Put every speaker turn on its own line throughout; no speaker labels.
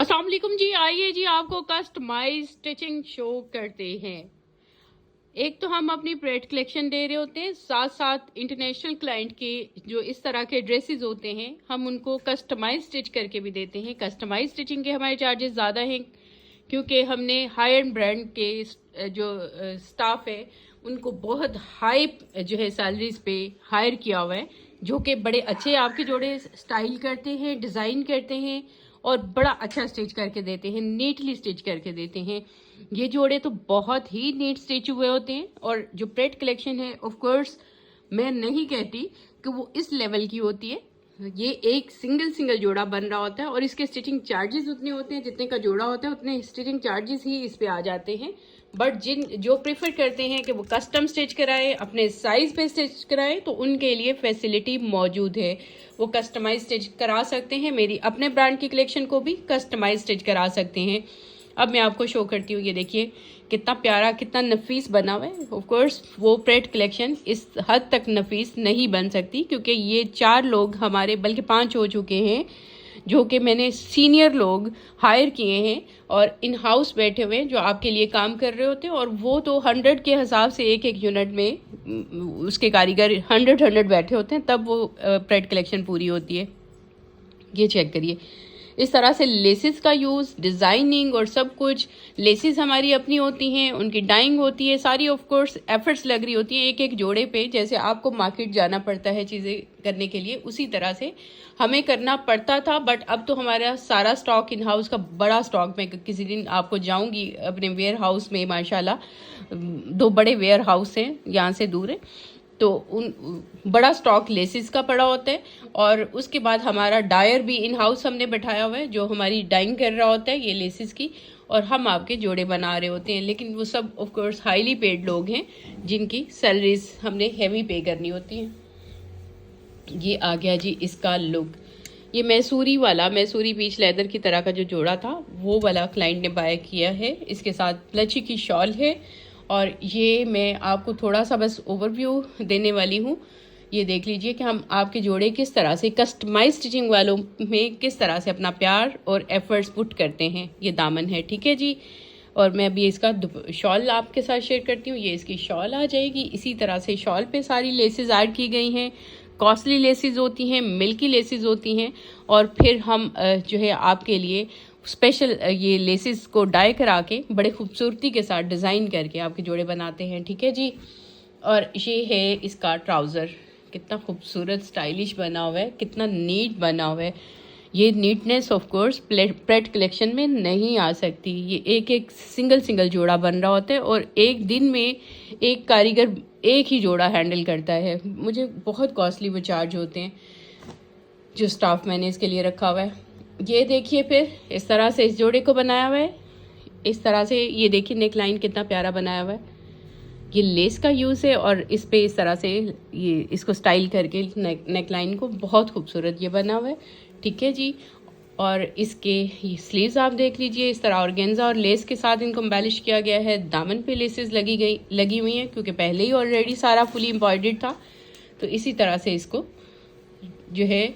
अस्सलाम वालेकुम जी। आइए जी, आपको कस्टमाइज स्टिचिंग शो करते हैं। एक तो हम अपनी प्रेड कलेक्शन दे रहे होते हैं, साथ साथ इंटरनेशनल क्लाइंट के जो इस तरह के ड्रेसेस होते हैं हम उनको कस्टमाइज स्टिच करके भी देते हैं। कस्टमाइज स्टिचिंग के हमारे चार्जेस ज़्यादा हैं क्योंकि हमने हाई एंड ब्रांड के जो स्टाफ है उनको बहुत हाई जो है सैलरीज पे हायर किया हुआ है, जो कि बड़े अच्छे आपके जोड़े स्टाइल करते हैं, डिज़ाइन करते हैं और बड़ा अच्छा स्टिच करके देते हैं, नीटली स्टिच करके देते हैं। ये जोड़े तो बहुत ही नीट स्टिच हुए होते हैं। और जो प्रेड कलेक्शन है ऑफ कोर्स मैं नहीं कहती कि वो इस लेवल की होती है। ये एक सिंगल जोड़ा बन रहा होता है और इसके स्टिचिंग चार्जेस उतने होते हैं जितने का जोड़ा होता है, उतने स्टिचिंग चार्जेस ही इस पे आ जाते हैं। बट जो प्रेफर करते हैं कि वो कस्टम स्टिच कराएं, अपने साइज पे स्टिच कराएं, तो उनके लिए फैसिलिटी मौजूद है। वो कस्टमाइज स्टिच करा सकते हैं, मेरी अपने ब्रांड की कलेक्शन को भी कस्टमाइज स्टिच करा सकते हैं। अब मैं आपको शो करती हूँ, ये देखिए कितना प्यारा, कितना नफीस बना हुआ है। ऑफ कोर्स वो प्रेड कलेक्शन इस हद तक नफीस नहीं बन सकती क्योंकि ये 4 लोग हमारे, बल्कि 5 हो चुके हैं, जो कि मैंने सीनियर लोग हायर किए हैं और इन हाउस बैठे हुए हैं जो आपके लिए काम कर रहे होते हैं। और वो तो 100 के हिसाब से एक एक यूनिट में उसके कारीगर 100 बैठे होते हैं, तब वो प्रेड कलेक्शन पूरी होती है। ये चेक करिए, इस तरह से लेसेस का यूज़, डिज़ाइनिंग और सब कुछ। लेसेस हमारी अपनी होती हैं, उनकी डाइंग होती है, सारी ऑफ कोर्स एफर्ट्स लग रही होती हैं एक एक जोड़े पे। जैसे आपको मार्केट जाना पड़ता है चीज़ें करने के लिए, उसी तरह से हमें करना पड़ता था। बट अब तो हमारा सारा स्टॉक इन हाउस का बड़ा स्टॉक, मैं किसी दिन आपको जाऊंगी अपने वेयर हाउस में, माशाल्लाह 2 बड़े वेयर हाउस हैं यहाँ से दूर है, तो उन बड़ा स्टॉक लेसिस का पड़ा होता है। और उसके बाद हमारा डायर भी इन हाउस हमने बैठाया हुआ है जो हमारी डाइंग कर रहा होता है ये लेसिस की, और हम आपके जोड़े बना रहे होते हैं। लेकिन वो सब ऑफ कोर्स हाईली पेड लोग हैं जिनकी सैलरीज हमने हेवी पे करनी होती हैं। ये आ गया जी इसका लुक। ये मैसूरी बीच लेदर की तरह का जो जोड़ा था वो वाला क्लाइंट ने बाय किया है। इसके साथ प्लची की शॉल है और ये मैं आपको थोड़ा सा बस ओवरव्यू देने वाली हूँ। ये देख लीजिए कि हम आपके जोड़े किस तरह से कस्टमाइज स्टिचिंग वालों में किस तरह से अपना प्यार और एफर्ट्स पुट करते हैं। ये दामन है, ठीक है जी। और मैं अभी इसका शॉल आपके साथ शेयर करती हूँ। ये इसकी शॉल आ जाएगी। इसी तरह से शॉल पे सारी लेसेस ऐड की गई हैं। कॉस्टली लेसेस होती हैं, मिल्की लेसेस होती हैं, और फिर हम जो है आपके लिए स्पेशल ये लेसेस को डाई करा के बड़े खूबसूरती के साथ डिज़ाइन करके आपके जोड़े बनाते हैं, ठीक है जी। और ये है इसका ट्राउज़र, कितना खूबसूरत स्टाइलिश बना हुआ है, कितना नीट बना हुआ है। ये नीटनेस ऑफ कोर्स प्रेड कलेक्शन में नहीं आ सकती। ये एक एक सिंगल जोड़ा बन रहा होता है और एक दिन में एक कारीगर एक ही जोड़ा हैंडल करता है। मुझे बहुत कॉस्टली वो चार्ज होते हैं जो स्टाफ मैंने इसके लिए रखा हुआ है। ये देखिए फिर इस तरह से इस जोड़े को बनाया हुआ है। इस तरह से ये देखिए नेक लाइन कितना प्यारा बनाया हुआ है। ये लेस का यूज़ है और इस पे इस तरह से ये इसको स्टाइल करके नेक लाइन को बहुत खूबसूरत ये बना हुआ है, ठीक है जी। और इसके ये स्लीव्स आप देख लीजिए, इस तरह ऑर्गेन्जा और लेस के साथ इनको एम्बेलिश किया गया है। दामन पे लेसेस लगी हुई हैं क्योंकि पहले ही ऑलरेडी सारा फुली एम्ब्रॉयडर्ड था, तो इसी तरह से इसको जो है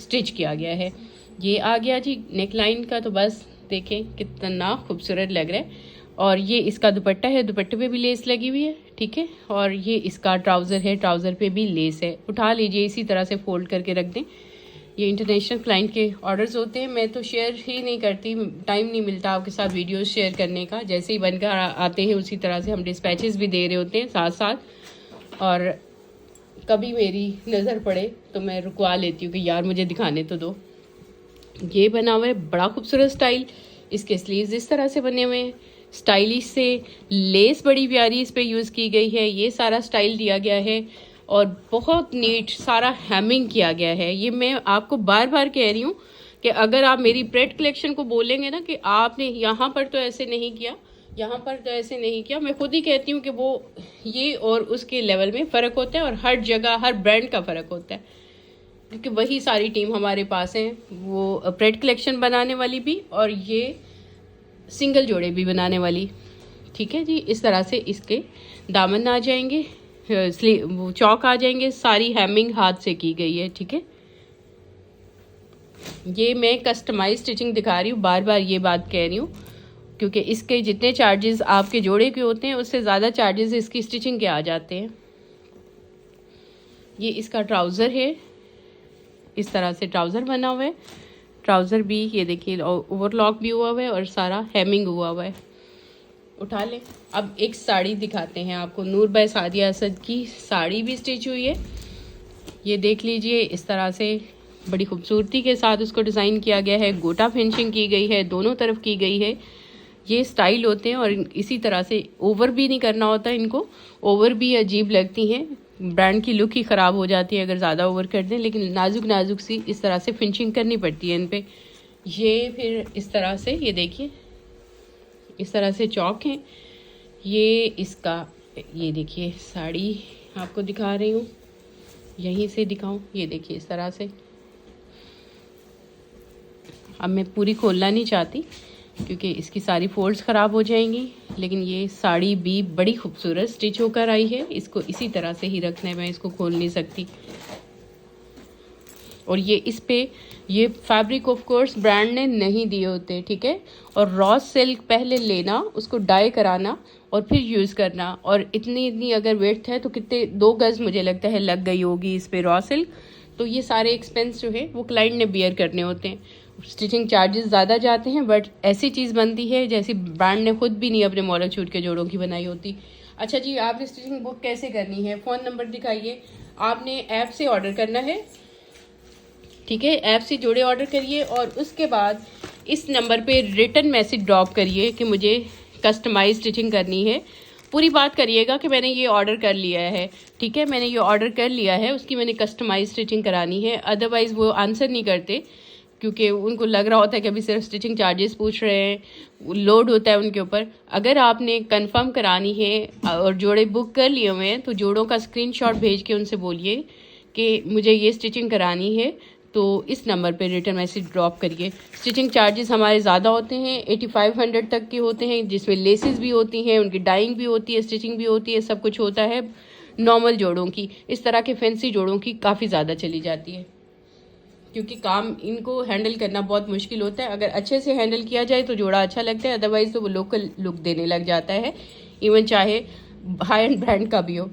स्टिच किया गया है। ये आ गया जी नेक लाइन का, तो बस देखें कितना खूबसूरत लग रहा है। और ये इसका दुपट्टा है, दुपट्टे पे भी लेस लगी हुई है, ठीक है। और ये इसका ट्राउज़र है, ट्राउज़र पे भी लेस है। उठा लीजिए, इसी तरह से फोल्ड करके रख दें। ये इंटरनेशनल क्लाइंट के ऑर्डर्स होते हैं, मैं तो शेयर ही नहीं करती, टाइम नहीं मिलता आपके साथ वीडियोस शेयर करने का। जैसे ही बनकर आते हैं उसी तरह से हम डिस्पैचेस भी दे रहे होते हैं साथ साथ। और कभी मेरी नज़र पड़े तो मैं रुकवा लेती हूँ कि यार मुझे दिखाने तो दो। ये बना हुआ है बड़ा खूबसूरत स्टाइल। इसके स्लीव्स इस तरह से बने हुए हैं, स्टाइलिश से। लेस बड़ी प्यारी इस पे यूज़ की गई है। ये सारा स्टाइल दिया गया है और बहुत नीट सारा हैमिंग किया गया है। ये मैं आपको बार बार कह रही हूँ कि अगर आप मेरी प्रेड कलेक्शन को बोलेंगे ना कि आपने यहाँ पर तो ऐसे नहीं किया, यहाँ पर तो ऐसे नहीं किया, मैं खुद ही कहती हूँ कि वो ये और उसके लेवल में फ़र्क होता है और हर जगह हर ब्रांड का फ़र्क होता है, क्योंकि वही सारी टीम हमारे पास है, वो प्रेड कलेक्शन बनाने वाली भी और ये सिंगल जोड़े भी बनाने वाली, ठीक है जी। इस तरह से इसके दामन आ जाएंगे, वो चौक आ जाएंगे, सारी हैमिंग हाथ से की गई है, ठीक है। ये मैं कस्टमाइज स्टिचिंग दिखा रही हूँ, बार बार ये बात कह रही हूँ, क्योंकि इसके जितने चार्जेस आपके जोड़े के होते हैं उससे ज़्यादा चार्जेस इसकी स्टिचिंग के आ जाते हैं। ये इसका ट्राउज़र है, इस तरह से ट्राउज़र बना हुआ है। ट्राउज़र भी ये देखिए ओवरलॉक भी हुआ हुआ है और सारा हेमिंग हुआ हुआ है। उठा लें। अब एक साड़ी दिखाते हैं आपको, नूर बाय सादिया असद की साड़ी भी स्टिच हुई है। ये देख लीजिए, इस तरह से बड़ी खूबसूरती के साथ उसको डिज़ाइन किया गया है, गोटा फिनिशिंग की गई है, दोनों तरफ की गई है। ये स्टाइल होते हैं और इसी तरह से ओवर भी नहीं करना होता इनको, ओवर भी अजीब लगती हैं, ब्रांड की लुक ही ख़राब हो जाती है अगर ज़्यादा ओवर कर दें, लेकिन नाजुक नाजुक सी इस तरह से फिनिशिंग करनी पड़ती है इन पर। ये फिर इस तरह से ये देखिए, इस तरह से चौक हैं। ये इसका ये देखिए साड़ी आपको दिखा रही हूँ, यहीं से दिखाऊं, ये देखिए इस तरह से। अब मैं पूरी खोलना नहीं चाहती क्योंकि इसकी सारी फोल्ड्स ख़राब हो जाएंगी, लेकिन ये साड़ी भी बड़ी खूबसूरत स्टिच होकर आई है। इसको इसी तरह से ही रखना है, मैं इसको खोल नहीं सकती। और ये इस पे ये फैब्रिक ऑफ कोर्स ब्रांड ने नहीं दिए होते, ठीक है। और रॉ सिल्क पहले लेना, उसको डाई कराना और फिर यूज़ करना। और इतनी अगर वेट है तो कितने 2 गज मुझे लगता है लग गई होगी इस पे रॉ सिल्क। तो ये सारे एक्सपेंस जो है वो क्लाइंट ने बियर करने होते हैं। स्टिचिंग चार्जेस ज़्यादा जाते हैं, बट ऐसी चीज़ बनती है जैसी ब्रांड ने खुद भी नहीं अपने मॉडल शूट के जोड़ों की बनाई होती। अच्छा जी, आपने स्टिचिंग बुक कैसे करनी है, फ़ोन नंबर दिखाइए। आपने ऐप से ऑर्डर करना है, ठीक है। ऐप से जोड़े ऑर्डर करिए और उसके बाद इस नंबर पे रिटर्न मैसेज ड्रॉप करिए कि मुझे कस्टमाइज स्टिचिंग करनी है। पूरी बात करिएगा कि मैंने ये ऑर्डर कर लिया है, ठीक है, मैंने ये ऑर्डर कर लिया है, उसकी मैंने कस्टमाइज स्टिचिंग करानी है। अदरवाइज़ वो आंसर नहीं करते क्योंकि उनको लग रहा होता है कि अभी सिर्फ स्टिचिंग चार्जेस पूछ रहे हैं, लोड होता है उनके ऊपर। अगर आपने कंफर्म करानी है और जोड़े बुक कर लिए हुए हैं तो जोड़ों का स्क्रीनशॉट भेज के उनसे बोलिए कि मुझे ये स्टिचिंग करानी है, तो इस नंबर पे रिटर्न मैसेज ड्रॉप करिए। स्टिचिंग चार्जेस हमारे ज़्यादा होते हैं, 8500 तक के होते हैं, जिसमें लेसेस भी होती हैं, उनकी डाइंग भी होती है, स्टिचिंग भी होती है, सब कुछ होता है। नॉर्मल जोड़ों की, इस तरह के फैंसी जोड़ों की काफ़ी ज़्यादा चली जाती है क्योंकि काम इनको हैंडल करना बहुत मुश्किल होता है। अगर अच्छे से हैंडल किया जाए तो जोड़ा अच्छा लगता है, अदरवाइज़ तो वो लोकल लुक देने लग जाता है, इवन चाहे हाई एंड ब्रांड का भी हो।